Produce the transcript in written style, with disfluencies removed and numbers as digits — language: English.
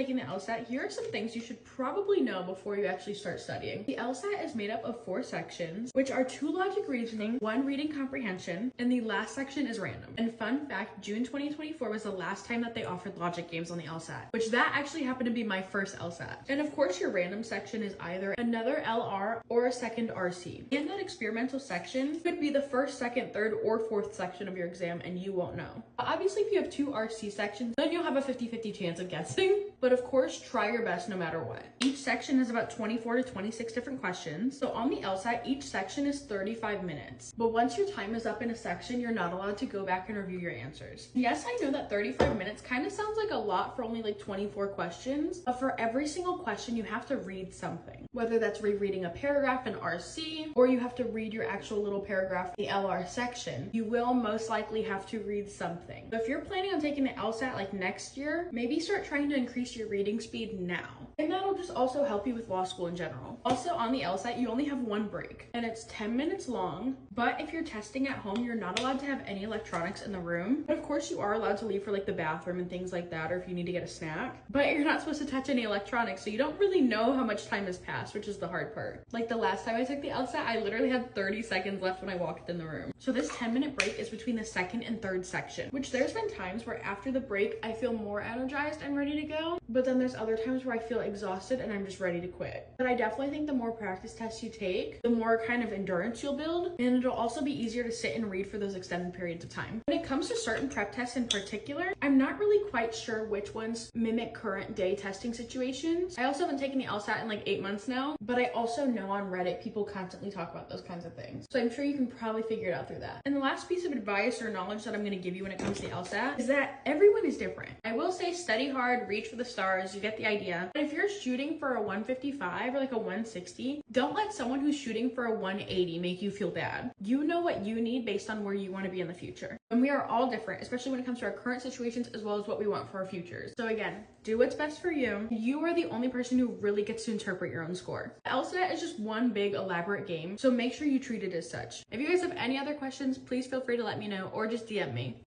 taking the LSAT, here are some things you should probably know before you actually start studying. The LSAT is made up of 4 sections, which are 2 logic reasoning, 1 reading comprehension, and the last section is random. And fun fact, June 2024 was the last time that they offered logic games on the LSAT, which that actually happened to be my first LSAT. And of course, your random section is either another LR or a second RC. And that experimental section could be the first, second, third, or fourth section of your exam, and you won't know. Obviously, if you have 2 RC sections, then you'll have a 50-50 chance of guessing. But of course, try your best no matter what. Each section has about 24 to 26 different questions. So on the LSAT, each section is 35 minutes. But once your time is up in a section, you're not allowed to go back and review your answers. Yes, I know that 35 minutes kind of sounds like a lot for only like 24 questions, but for every single question, you have to read something. Whether that's rereading a paragraph in RC, or you have to read your actual little paragraph in the LR section, you will most likely have to read something. So if you're planning on taking the LSAT like next year, maybe start trying to increase your reading speed now. And that'll just also help you with law school in general. Also on the LSAT, you only have 1 break and it's 10 minutes long, but if you're testing at home, you're not allowed to have any electronics in the room. But of course you are allowed to leave for like the bathroom and things like that, or if you need to get a snack, but you're not supposed to touch any electronics. So you don't really know how much time has passed, which is the hard part. Like the last time I took the LSAT, I literally had 30 seconds left when I walked in the room. So this 10-minute break is between the second and third section, which there's been times where after the break, I feel more energized and ready to go. But then there's other times where I feel exhausted and I'm just ready to quit. But I definitely think the more practice tests you take, the more kind of endurance you'll build, and it'll also be easier to sit and read for those extended periods of time. When it comes to certain prep tests in particular, I'm not really quite sure which ones mimic current day testing situations. I also haven't taken the LSAT in like 8 months now, but I also know on Reddit people constantly talk about those kinds of things. So I'm sure you can probably figure it out through that. And the last piece of advice or knowledge that I'm going to give you when it comes to the LSAT is that everyone is different. I will say study hard, reach for the stars, you get the idea. But if you're shooting for a 155 or like a 160, don't let someone who's shooting for a 180 make you feel bad. You know what you need based on where you want to be in the future. And we are all different, especially when it comes to our current situations as well as what we want for our futures. So again, do what's best for you. You are the only person who really gets to interpret your own score. LSAT is just one big elaborate game, so make sure you treat it as such. If you guys have any other questions, please feel free to let me know or just DM me.